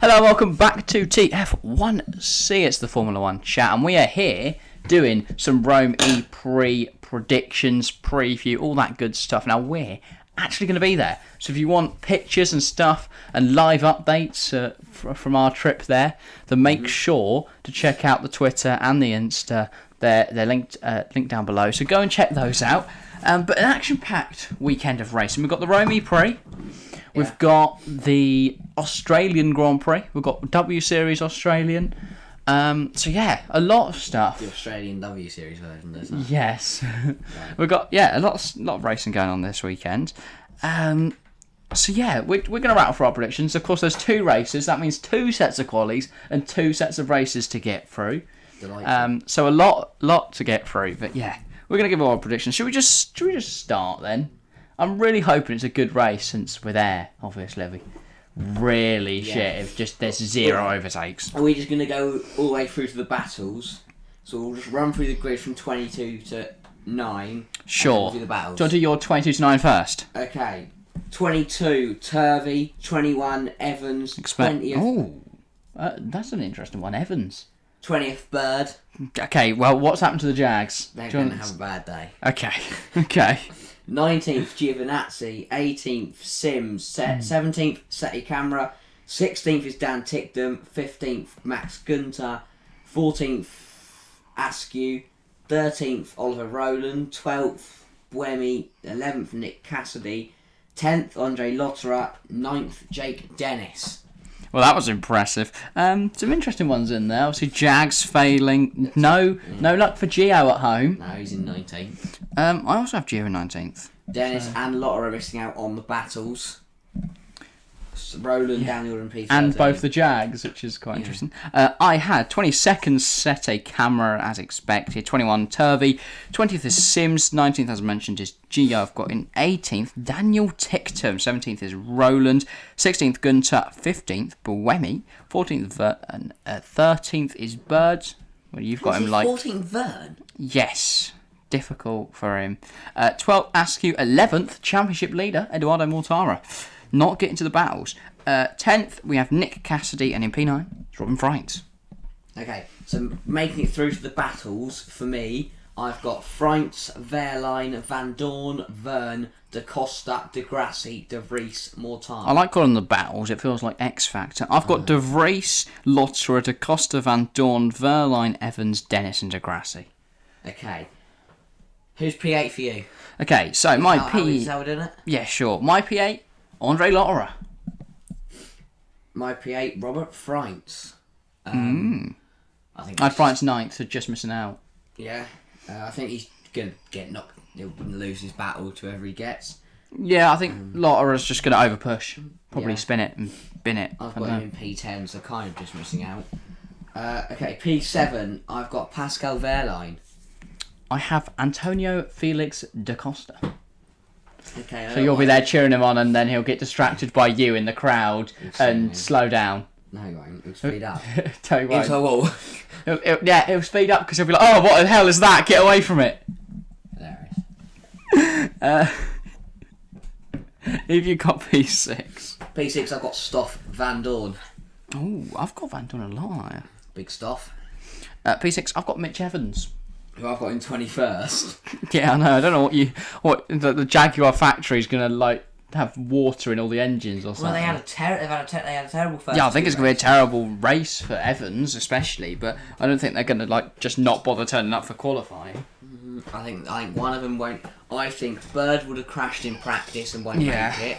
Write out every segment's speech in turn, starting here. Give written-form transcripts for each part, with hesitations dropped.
Hello, welcome back to TF1C. It's the Formula 1 chat, and we are here doing some Rome E-Prix predictions, preview, all that good stuff. Now, we're actually going to be there. So if you want pictures and stuff and live updates from our trip there, then make sure to check out the Twitter and the Insta. They're linked down below. So go and check those out. But an action-packed weekend of racing. We've got the Rome E-Prix. We've got the Australian Grand Prix. We've got W Series Australian. So yeah, a lot of stuff. The Australian W Series version, isn't it? Yes. We've got a lot of racing going on this weekend. So yeah, we're going to rattle for our predictions. Of course, there's two races. That means two sets of qualies and two sets of races to get through. So a lot to get through. But yeah, we're going to give our predictions. Should we just start then? I'm really hoping it's a good race since we're there, obviously. Shit if just there's zero overtakes. Are we just going to go all the way through to the battles? So we'll just run through the grid from 22 to 9. Sure. And do the battles. Do you want to do your 22 to 9 first? Okay. 22, Turvey. 21, Evans. 20th. That's an interesting one, Evans. 20th, Bird. Okay, well, what's happened to the Jags? They're going to have a bad day. Okay. 19th, Giovinazzi. 18th, Sims. 17th, Seti Camera. 16th is Dan Tickdom. 15th, Max Gunter. 14th, Askew. 13th, Oliver Rowland. 12th, Buemi. 11th, Nick Cassidy. 10th, Andre Lotterer. 9th, Jake Dennis. Well, that was impressive. Some interesting ones in there. Obviously, Jags failing. No luck for Gio at home. No, he's in 19th. I also have Gio in 19th. Dennis and Lotterer are missing out on the battles. Roland, Daniel and Peter. And both the Jags, which is quite interesting. I had 22nd Sete Camera as expected. 21 Turvey. 20th is Sims. 19th, as I mentioned, is Gio. I've got in 18th Daniel Ticktum. 17th is Roland. 16th Gunter. 15th Buemi. 14th Vern. 13th is Bird. Well, you've got him like 14th Vern. Yes. Difficult for him. 12th Askew. 11th Championship leader Eduardo Mortara. Not getting to the battles. 10th, we have Nick Cassidy, and in P9, it's Robin Freins. Okay, so making it through to the battles, for me, I've got Freins, Wehrlein, Vandoorne, Vern, De Costa, De Grassi, De Vries, Mortara. I like calling the battles, it feels like X Factor. I've got De Vries, Lotterer, De Costa, Vandoorne, Wehrlein, Evans, Dennis, and De Grassi. Okay. Who's P8 for you? Okay, so my Is that how we're doing it? Yeah, sure. My P8, Andre Lotterer. My P8, Robert Freins. I think I had Freins 9th, so just missing out. Yeah, I think he's going to get knocked. He'll lose his battle to whoever he gets. Yeah, I think Lotterer's just going to overpush. Probably spin it and bin it. I've got him in P10, so kind of just missing out. Okay, P7, I've got Pascal Wehrlein. I have Antonio Felix da Costa. Okay, So you'll be there cheering him on, and then he'll get distracted by you in the crowd and slow down. No, he won't. He'll speed up. Tell you what. Into a wall. He'll speed up because he'll be like, "Oh, what the hell is that? Get away from it!" Hilarious. If you got P6. P6, I've got Stoff Vandoorne. Oh, I've got Vandoorne a lot higher. Big Stoff. P6, I've got Mitch Evans. Who I've got in 21st. Yeah, I know. I don't know what the Jaguar factory's gonna like have water in all the engines or something. Well, they had a terrible first. Yeah, I think it's gonna be a terrible race for Evans, especially. But I don't think they're gonna like just not bother turning up for qualifying. I think one of them won't. I think Bird would have crashed in practice and won't make it,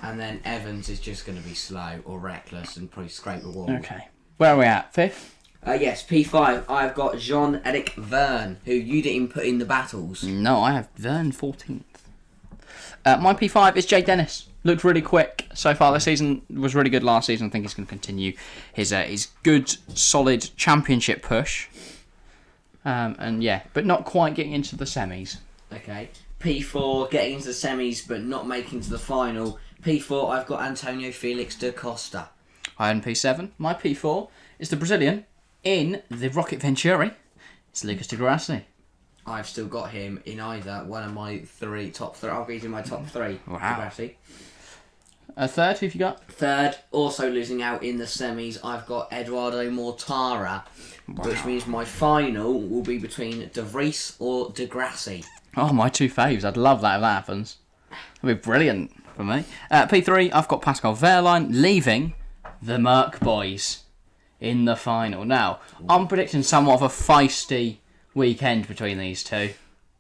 and then Evans is just going to be slow or reckless and probably scrape the wall. Okay, where are we at? 5th. Yes, P5. I've got Jean-Eric Verne, who you didn't put in the battles. No, I have Verne 14th. My P5 is Jay Dennis. Looked really quick so far this season. Was really good last season. I think he's going to continue his good, solid championship push. But not quite getting into the semis. Okay. P4, getting into the semis but not making to the final. P4, I've got Antonio Felix da Costa. I own P7. My P4 is the Brazilian in the Rocket Venturi. It's Lucas Di Grassi. I've still got him in either one of my top three. I'll get in my top three. Wow. Grassi. A third, who have you got? Third, also losing out in the semis, I've got Eduardo Mortara, which means my final will be between De Vries or De Grassi. Oh, my two faves. I'd love that if that happens. It'd be brilliant for me. P3, I've got Pascal Wehrlein leaving the Merc boys in the final. Now, I'm predicting somewhat of a feisty weekend between these two.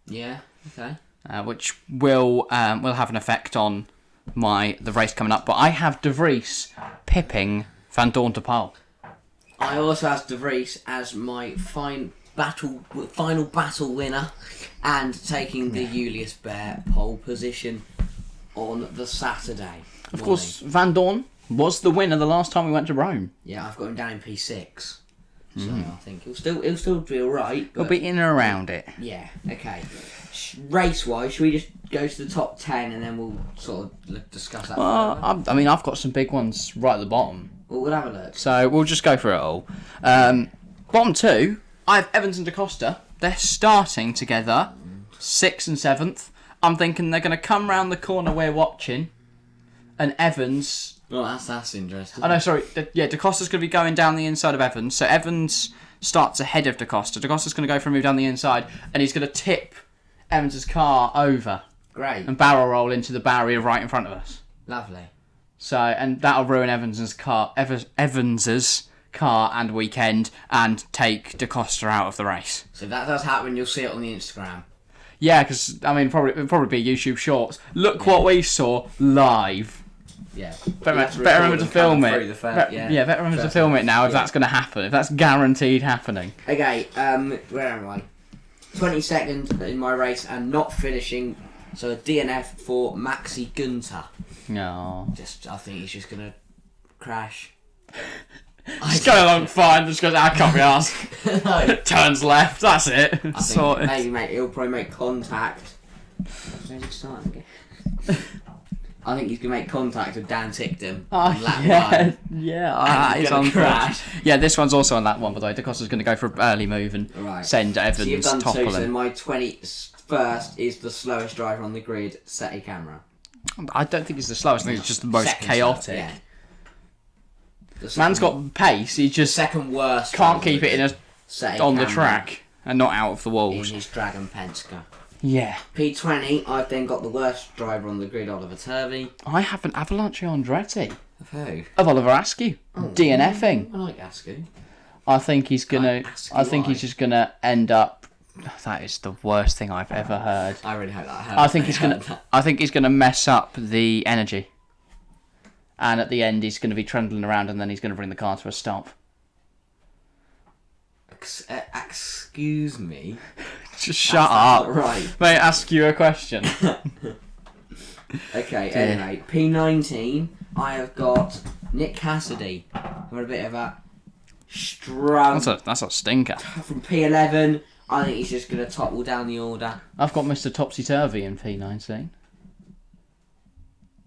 Yeah, okay. Which will have an effect on the race coming up. But I have De Vries pipping Vandoorne to pole. I also have De Vries as my final battle winner and taking the Julius Baer pole position on the Saturday. Of course, Vandoorne was the winner the last time we went to Rome. Yeah, I've got him down in P6. So I think he'll still be alright. He'll be in and around it. Yeah, okay. Race-wise, should we just go to the top 10 and then we'll sort of discuss that further? I mean, I've got some big ones right at the bottom. Well, we'll have a look. So we'll just go through it all. Bottom two, I have Evans and Da Costa. They're starting together, 6th and 7th. I'm thinking they're going to come round the corner we're watching, and Evans... Well, that's interesting. Oh, no, sorry. Da Costa's going to be going down the inside of Evans. So Evans starts ahead of Da Costa. Da Costa's going to go for a move down the inside, and he's going to tip Evans' car over. Great. And barrel roll into the barrier right in front of us. Lovely. So, and that'll ruin Evans's car and weekend, and take Da Costa out of the race. So if that does happen, you'll see it on the Instagram. Yeah, because, I mean, it'll probably be YouTube Shorts. Look what we saw live. Yeah. Better remember to film it. Better remember to film it now if that's going to happen. If that's guaranteed happening. Okay, where am I? 22nd in my race and not finishing. So a DNF for Maxi Gunter. No. I think he's just going to crash. He's going along fine, just goes, I can't be asked. No. Turns left, that's it. I think Sorted. maybe he'll probably make contact. Where's he starting again? I think he's going to make contact with Dan Tickton. Oh, he's on crash. Yeah, this one's also on that one, by the way. Da Costa's going to go for an early move and send Evans so you've done topple two, so him. my 21st is the slowest driver on the grid, SETI camera. I don't think it's the slowest, I think it's just the most chaotic. Yeah. Man's got pace, he just second worst can't keep it on the track and not out of the in walls. his Dragon Penske. Yeah. P20, I've then got the worst driver on the grid, Oliver Turvey. I have an Avalanche Andretti. Of who? Of Oliver Askew. DNFing. I like Askew. I think he's gonna. I think he's just gonna end up. That is the worst thing I've ever heard. I really hope that. I think he's gonna mess up the energy. And at the end, he's going to be trundling around, and then he's going to bring the car to a stop. Excuse me. Just shut up. Right. May I ask you a question? Okay. Anyway, P19. I have got Nick Cassidy. Got a bit of a struggle. That's a stinker. From P11, I think he's just going to topple down the order. I've got Mr. Topsy Turvy in P19.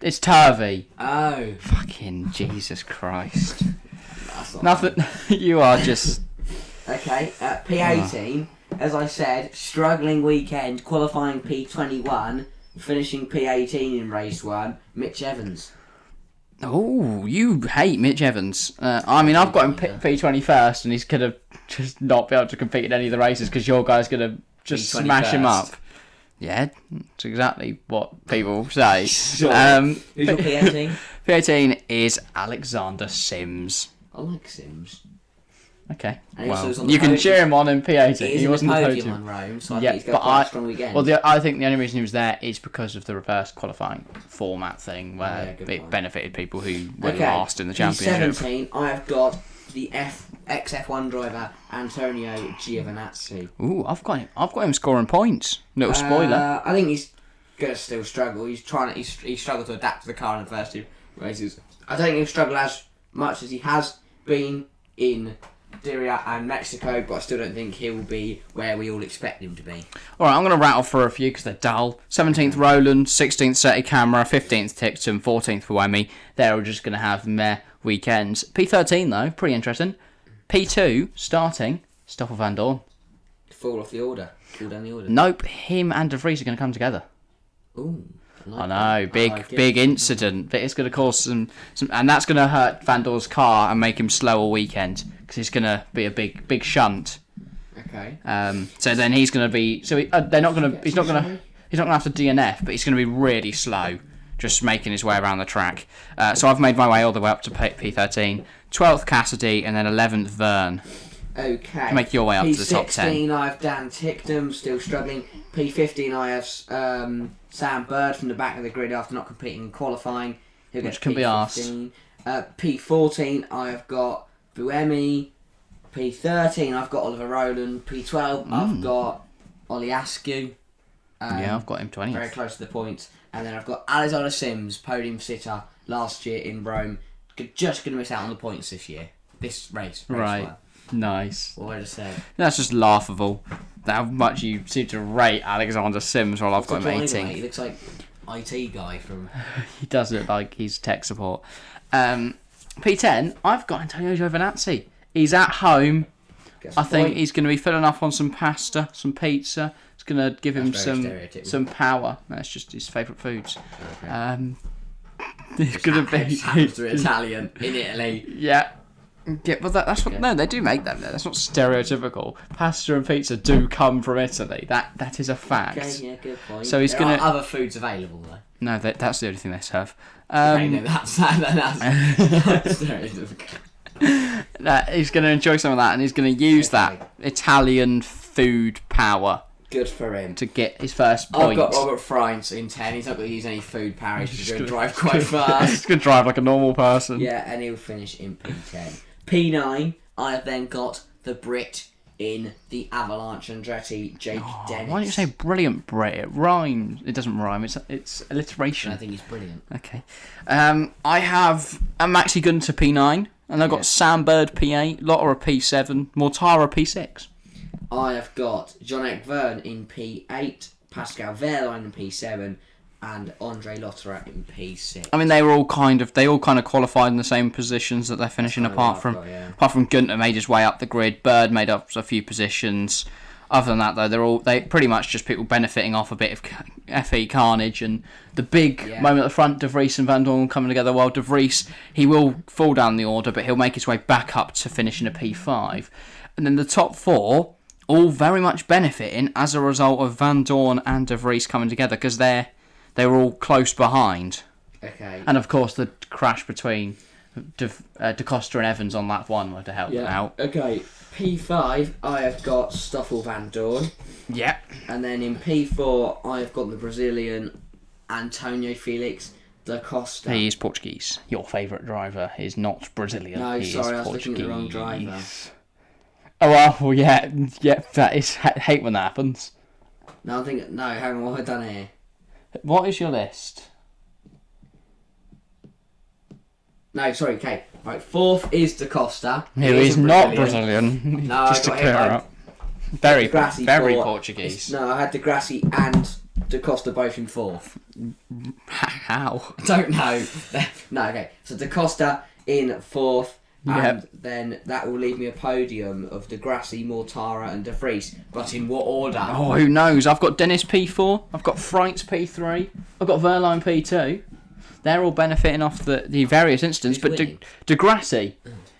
It's Turvy. Oh. Fucking Jesus Christ. That's not Nothing. You are just. Okay, P18, as I said, struggling weekend, qualifying P21, finishing P18 in race 1, Mitch Evans. Oh, you hate Mitch Evans. I mean, I've got him P21st, and he's going to just not be able to compete in any of the races because your guy's going to just smash him up. Yeah, that's exactly what people say. Sure. Who's your P18? P18 is Alexander Sims. I like Sims. Okay, And well, you can cheer him on in P18. He wasn't the podium on Rome, so I think he's got quite a strong weekend. Well, I think the only reason he was there is because of the reverse qualifying format thing, where it benefited people who were last in the championship. P17, I've got the ex-F1 driver Antonio Giovinazzi. Ooh, I've got him scoring points. Little spoiler. I think he's gonna still struggle. He's struggled to adapt to the car in the first two races. I don't think he'll struggle as much as he has been in Diriyah and Mexico, but I still don't think he'll be where we all expect him to be. Alright, I'm going to rattle for a few because they're dull. 17th Roland, 16th SETI Camera, 15th Tickton, 14th for Wemmy. They're all just going to have meh weekends. P13 though, pretty interesting. P2 starting, Stoffel Vandoorne. Fall down the order. Nope, him and De Vries are going to come together. Ooh. I know, big incident. But it's going to cause some, and that's going to hurt Vandoorne's car and make him slow all weekend because he's going to be a big shunt. Okay. So then he's going to be. So they're not going to. He's not going to have to DNF, but he's going to be really slow, just making his way around the track. So I've made my way all the way up to P13, 12th Cassidy, and then 11th Verne. Okay. Make your way up to the top 10. P16, I have Dan Tickdom, still struggling. P15, I have Sam Bird from the back of the grid after not competing in qualifying. Which can be asked. P14, I have got Buemi. P13, I've got Oliver Rowland. P12, I've got Ollie Askew. Yeah, I've got him 20th. Very close to the points. And then I've got Alexander Sims, podium sitter last year in Rome. Just going to miss out on the points this year. This race. Right. One. Nice. What I just said. That's just laughable. How much you seem to rate Alexander Sims while I've got him 18th. He looks like IT guy from... He does look like he's tech support. P10, I've got Antonio Giovinazzi. He's at home. I think he's going to be filling up on some pasta, some pizza. It's going to give him some power. That's just his favourite foods. Okay. He's going to be... Italian in Italy. Yeah. Yeah, well, that's what. No, they do make them there. That's not stereotypical. Pasta and pizza do come from Italy. That is a fact. Okay, yeah, good point. So he's there are other foods available though. No, that's the only thing they serve. Okay, no, that's stereotypical. He's going to enjoy some of that, and he's going to use that Italian food power. Good for him. To get his first point. I've got Robert Frines in 10. He's not going to use any food power. He's just going to drive quite fast. He's going to drive like a normal person. Yeah, and he'll finish in P10. P9, I have then got the Brit in the Avalanche Andretti, Jake Dennis. Why don't you say brilliant Brit? It rhymes. It doesn't rhyme. It's alliteration. I think he's brilliant. Okay. I have a Maxi Gunter P9, and I've got Sam Bird P8, Lotter P7, Mortara P6. I have got John Verne in P8, Pascal Wehrlein in P7, and Andre Lotterer in P6. I mean, they all kind of qualified in the same positions that they're finishing. Apart from Gunter made his way up the grid, Bird made up a few positions. Other than that, though, they pretty much just people benefiting off a bit of FE carnage and the big moment at the front. De Vries and Vandoorne coming together. While De Vries, he will fall down the order, but he'll make his way back up to finish in a P5, and then the top four all very much benefiting as a result of Vandoorne and De Vries coming together because they were all close behind. Okay. And of course, the crash between Da Costa and Evans on lap 1 would have helped them out. Okay. P5, I have got Stoffel Vandoorne. Yeah. And then in P4, I have got the Brazilian Antonio Felix Da Costa. He is Portuguese. Your favourite driver is not Brazilian. No, he sorry, is I was looking at the wrong driver. Oh, well, yeah, that is... I hate when that happens. No, I'm thinking... No, hang on, what have I done here? What is your list? No, sorry, okay. Right, fourth is Da Costa. Who is not Brazilian. No, just to clear up. Very Portuguese. No, I had De Grassi and Da Costa both in fourth. How? I don't know. No, okay. So Da Costa in fourth. And then that will leave me a podium of De Grassi, Mortara and De Vries. But in what order? Oh, who knows? I've got Dennis P4. I've got Freitz P3. I've got Wehrlein P2. They're all benefiting off the various incidents. But De Grassi,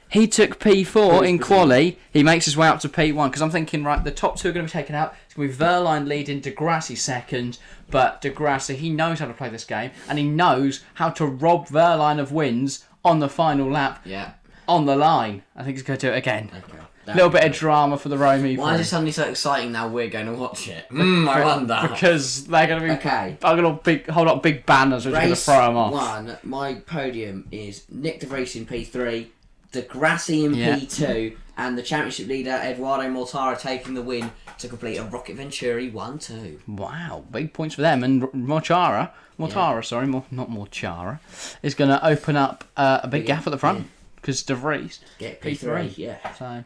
he took P4 in quali. He makes his way up to P1. Because I'm thinking, right, the top two are going to be taken out. It's going to be Wehrlein leading, De Grassi second. But De Grassi, he knows how to play this game. And he knows how to rob Wehrlein of wins on the final lap. Yeah. On the line. I think he's going to do it again. Okay. A little bit of drama for the Rome E-Prix. Why is it suddenly so exciting now we're going to watch it? I wonder. Because they're going to be... Okay. I'm going to hold up big banners which are going to throw them off. One, my podium is Nyck De Vries in P3, De Grassi in P2, and the championship leader, Eduardo Mortara, taking the win to complete a Rocket Venturi 1-2. Wow, big points for them. And Mortara, not Mortara, is going to open up a big gap at the front. Because De Vries get P3, yeah. So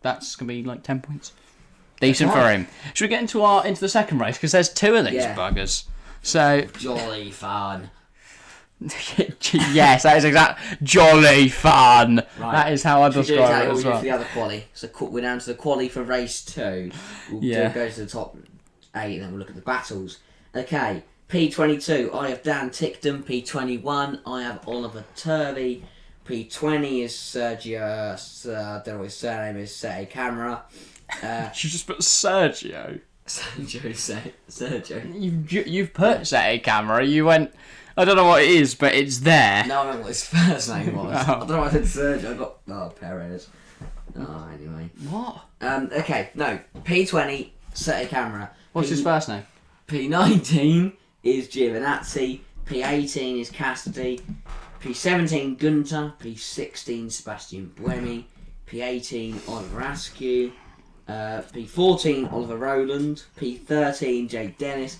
that's going to be like 10 points. Decent for him. Should we get into the second race? Because there's two of these buggers. So jolly fun. Yes, that is jolly fun. Right. That is how I describe it as well. For the other quali. So we're down to the quali for race 2. We'll go to the top 8 and then we'll look at the battles. Okay, P22, I have Dan Tickton. P21, I have Oliver Turvey. P20 is Sergio, I don't know what his surname is, Sete Camera. You just put Sergio. Sergio. You've put Sete Camera. You went, I don't know what it is, but it's there. No, I remember what his first name was. Oh. I don't know why I said Sergio. I got, Perez. Oh, anyway. What? Okay, no. P20, Sete Camera. What's his first name? P19 is Giovinazzi. P18 is Cassidy. P17 Gunter. P16 Sebastian Buemi. P18 Oliver Askew. P14 Oliver Rowland. P13 Jake Dennis.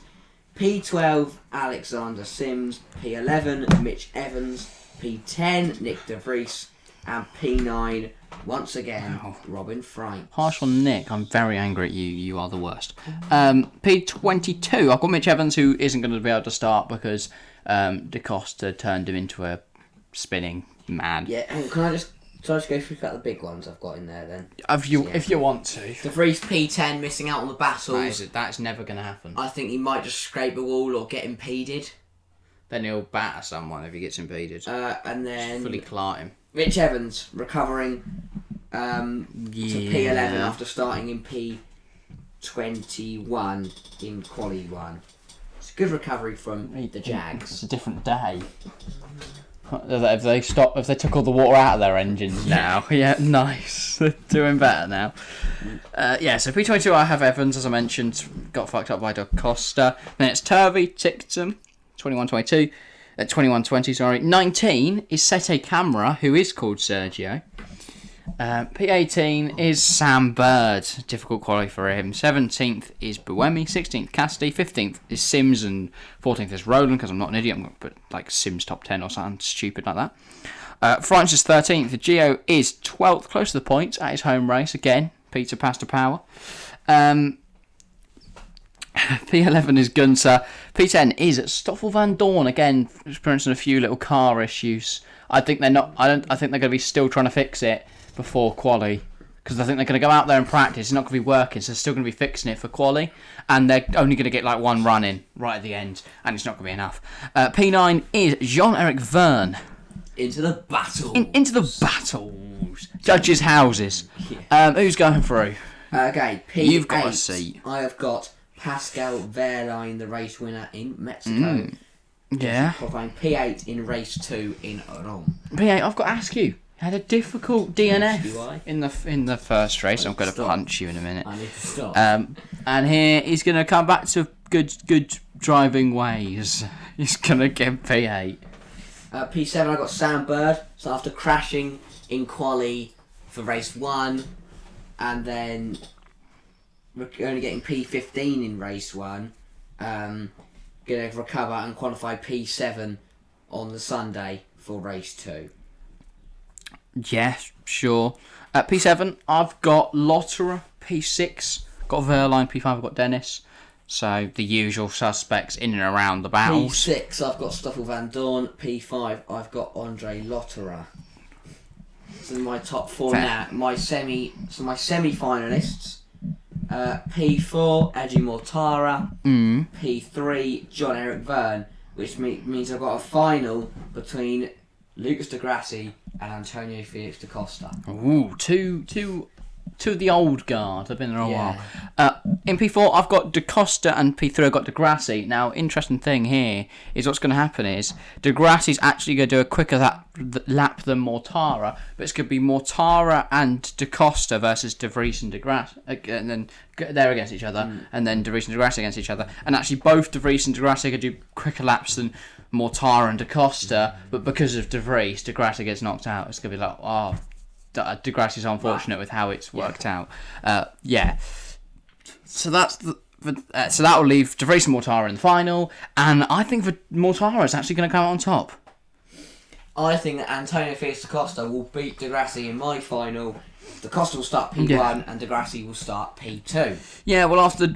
P12 Alexander Sims. P11 Mitch Evans. P10 Nyck De Vries. And P9 once again Robin Frank. Harsh on Nick. I'm very angry at you. You are the worst. P22. I've got Mitch Evans, who isn't going to be able to start because Da Costa turned him into a spinning man. Yeah, and can I just go through the big ones I've got in there then? If you want to. De Vries P10 missing out on the battles. That's never going to happen. I think he might just scrape the wall or get impeded. Then he'll batter someone if he gets impeded. And then Just fully cart him. Mitch Evans recovering to P11 after starting in P21 in Quali 1. It's a good recovery from the Jags. It's a different day. If they took all the water out of their engines now, yeah, nice. They're doing better now. So P22 I have Evans, as I mentioned, got fucked up by Da Costa. Then it's Turvey, Tickton, 21-22. 21-20, sorry. 19 is Sete Camera, who is called Sergio. P18 is Sam Bird. Difficult quality for him. 17th is Buemi. 16th Cassidy. 15th is Sims. And 14th is Roland, because I'm not an idiot. I'm going to put like Sims top 10 or something stupid like that. Francis 13th. Gio is 12th, close to the points at his home race. Again, Peter passed to power. P11 is Gunter. P10 is Stoffel Vandoorne, again experiencing a few little car issues. I think they're going to be still trying to fix it before quali, because I think they're going to go out there and practice. It's not going to be working, so they're still going to be fixing it for quali, and they're only going to get like one run in right at the end, and it's not going to be enough. P9 is Jean-Eric Verne. Into the battle. Into the battles. Judges' houses. Yeah. Who's going through? Okay, P8. You've got a seat. I have got Pascal Wehrlein, the race winner in Mexico. Yeah. P8 in race 2 in Rome. P8, I've got to ask you. Had a difficult DNF in the first race. I'm going to punch you in a minute. I need to stop. And here he's going to come back to good driving ways. He's going to get P8. P7 I got Sam Bird. So after crashing in quali for race 1, and then only getting P15 in race 1, going to recover and qualify P7 on the Sunday for race 2. Yeah, sure. At P7, I've got Lotterer. P6, got Verline. P5, I've got Dennis. So the usual suspects in and around the battles. P6, I've got Stoffel Vandoorne. P5, I've got Andre Lotterer. So my top 4 now. My semi-finalists. P4, Eddie Mortara. P3, John-Eric Verne, which means I've got a final between Lucas de Grassi and Antonio Felix da Costa. Ooh, two of the old guard. They've been there a while. In P4, I've got da Costa, and P3, I've got de Grassi. Now, interesting thing here is what's going to happen is de Grassi's actually going to do a quicker lap than Mortara, but it's going to be Mortara and da Costa versus De Vries and de Grassi, and then they're against each other, and then De Vries and de Grassi against each other. And actually, both De Vries and de Grassi are going to do quicker laps than Mortara and da Costa, but because of De Vries, de Grassi gets knocked out. It's going to be like, oh, de Grassi's unfortunate with how it's worked out. So that's so that will leave De Vries and Mortara in the final, and I think Mortara is actually going to come out on top. I think that Antonio Felix da Costa will beat de Grassi in my final. Da Costa will start P1 and de Grassi will start P2. Yeah, well, after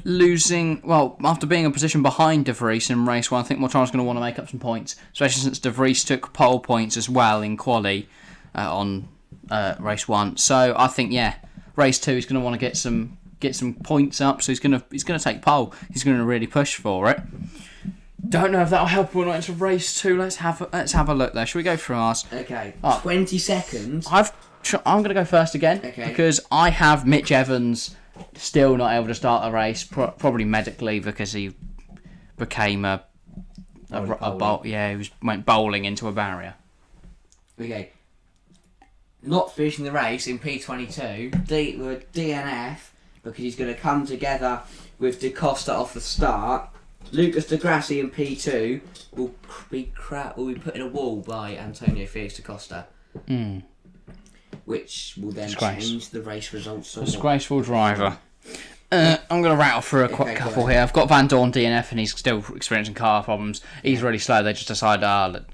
being a position behind De Vries in race 1, I think Mortara's going to want to make up some points, especially since De Vries took pole points as well in quali on race 1. So I think race 2 he's going to want to get some points up. So he's going to take pole. He's going to really push for it. Don't know if that'll help or not into race 2. Let's have a look there. Shall we go through ours? Okay, 20 seconds. I'm going to go first again because I have Mitch Evans still not able to start a race, probably medically because he became a bowl. Yeah, went bowling into a barrier. Okay. Not finishing the race in P22 with DNF because he's going to come together with De Costa off the start. Lucas de Grassi in P2 will be put in a wall by Antonio Felix da Costa. Which will then change the race results. Disgraceful driver. I'm going to rattle through a couple here. I've got Vandoorne DNF and he's still experiencing car problems. He's really slow. They just decided,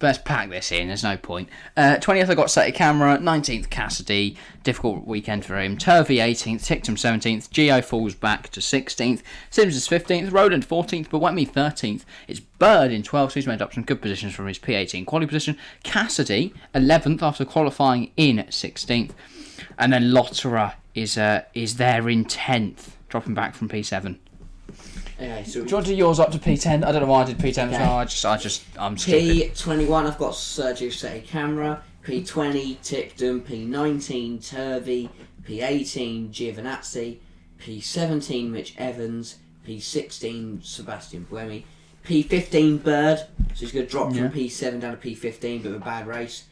let's pack this in. There's no point. 20th, I got Seti Camera. 19th, Cassidy. Difficult weekend for him. Turvey 18th. Tictum 17th. Gio falls back to 16th. Sims is 15th. Roland 14th. But Wetme 13th. It's Bird in 12th. So he's made up some good positions from his P18 quality position. Cassidy 11th after qualifying in 16th. And then Mortara is there in 10th. Dropping back from P7. Okay, so do you want to do yours up to P10? I don't know why I did P10. Okay. I'm stupid. P21, I've got Sergio Seti Camera. P20, Tictum. P19, Turvey. P18, Giovinazzi. P17, Mitch Evans. P16, Sebastian Buemi. P15, Bird. So he's going to drop from P7 down to P15, but a bad race.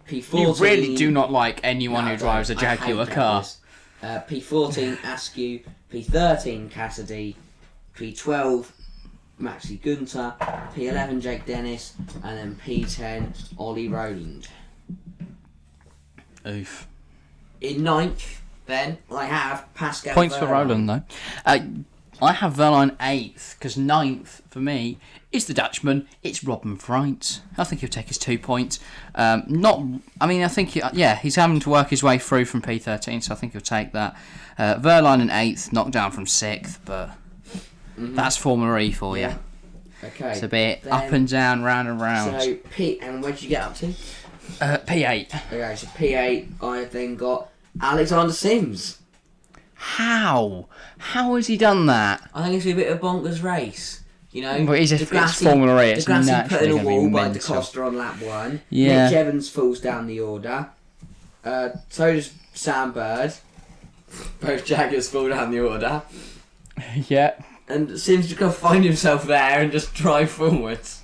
P14. You really do not like anyone who drives a Jaguar car. P14, Askew. P13, Cassidy. P12, Maxi Gunter, P11, Jake Dennis, and then P10, Ollie Rowland. Oof. In 9th, then, I have Pascal Points Verlaine. for Roland, though. I have Verlaine 8th, because 9th, for me, is the Dutchman. It's Robin Freitz. I think he'll take his 2 points. I think, he's having to work his way through from P13, so I think he'll take that. Verlaine in 8th, knocked down from 6th, but... That's Formula E for you. Okay. It's a bit up and down, round and round. So, and where did you get up to? P8. Okay, so P8, I then got Alexander Sims. How? How has he done that? I think it's a bit of a bonkers race. You know, but it's Formula E. It's Grassi put in a wall by mental. De Costa on lap 1. Yeah. Mitch Evans falls down the order. So does Sam Bird. Both Jaguars fall down the order. Yeah. And Sims just got to find himself there and just drive forwards.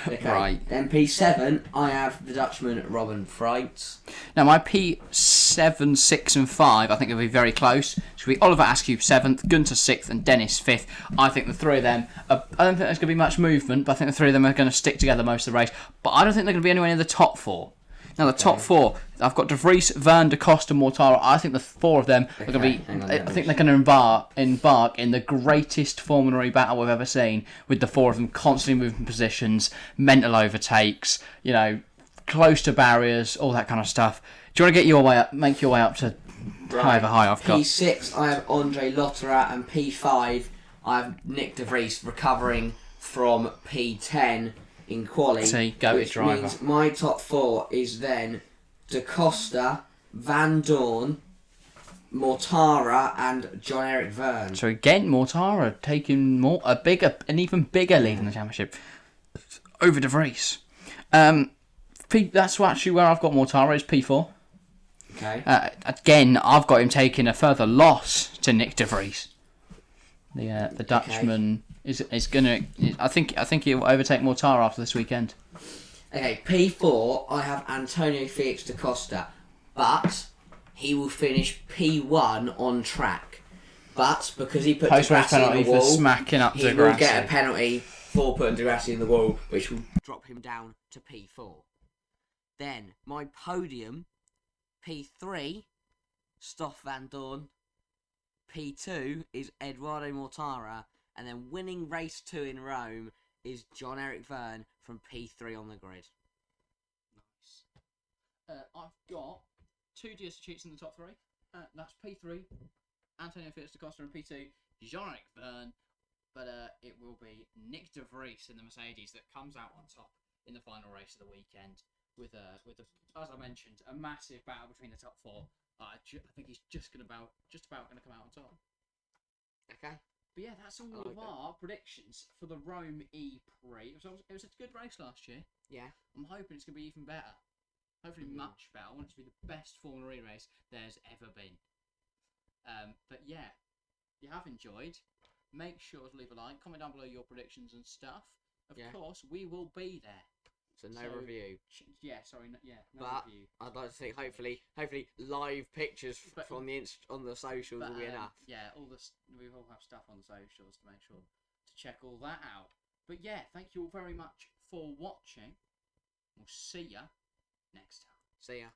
Okay. Right. Then P7, I have the Dutchman Robin Freitz. Now my P7, 6 and 5 I think will be very close. Should be Oliver Askew 7th, Gunter 6th and Dennis 5th. I think the three of them, I don't think there's going to be much movement, but I think the three of them are going to stick together most of the race. But I don't think they're going to be anywhere near the top 4. Now the top 4, I've got De Vries, Verne, De Costa, Mortara. I think the 4 of them are going to be. I think they're going to embark in the greatest Formula E battle we've ever seen, with the 4 of them constantly moving positions, mental overtakes, close to barriers, all that kind of stuff. Do you want to get your way up? Make your way up to however high I've got. P6, I have Andre Lotterat, and P5, I have Nyck De Vries recovering from P10. In quali, which means my top 4 is then De Costa, Vandoorne, Mortara, and John-Eric Verne. So again, Mortara taking an even bigger lead in the championship over De Vries. That's actually where I've got Mortara is P4. Okay. Again, I've got him taking a further loss to Nyck De Vries. The Dutchman. Is gonna. I think he'll overtake Mortara after this weekend. Okay, P4. I have Antonio Felix da Costa, but he will finish P1 on track. But because he put post-race penalty in the wall, for smacking up he De will Grassi. get a penalty for putting De Grassi in the wall, which will drop him down to P4. Then my podium: P3, Stoff Vandoorne. P2 is Eduardo Mortara. And then winning race 2 in Rome is John-Eric Verne from P3 on the grid. Nice. I've got 2 DSG in the top 3. That's P3, Antonio Felix da Costa, and P2, Jean-Eric Verne. But it will be Nyck De Vries in the Mercedes that comes out on top in the final race of the weekend with as I mentioned, a massive battle between the top 4. I think he's just about going to come out on top. Okay. But yeah, that's all I of like that. our predictions for the Rome E-Prix. It was a good race last year. Yeah. I'm hoping it's going to be even better. Hopefully much better. I want it to be the best Formula E race there's ever been. But yeah, if you have enjoyed, make sure to leave a like, comment down below your predictions and stuff. Of course, we will be there. So no review. No But review. I'd like to think hopefully live pictures from on the socials will be enough. Yeah, we will have stuff on the socials to make sure to check all that out. But yeah, thank you all very much for watching. We'll see ya next time. See ya.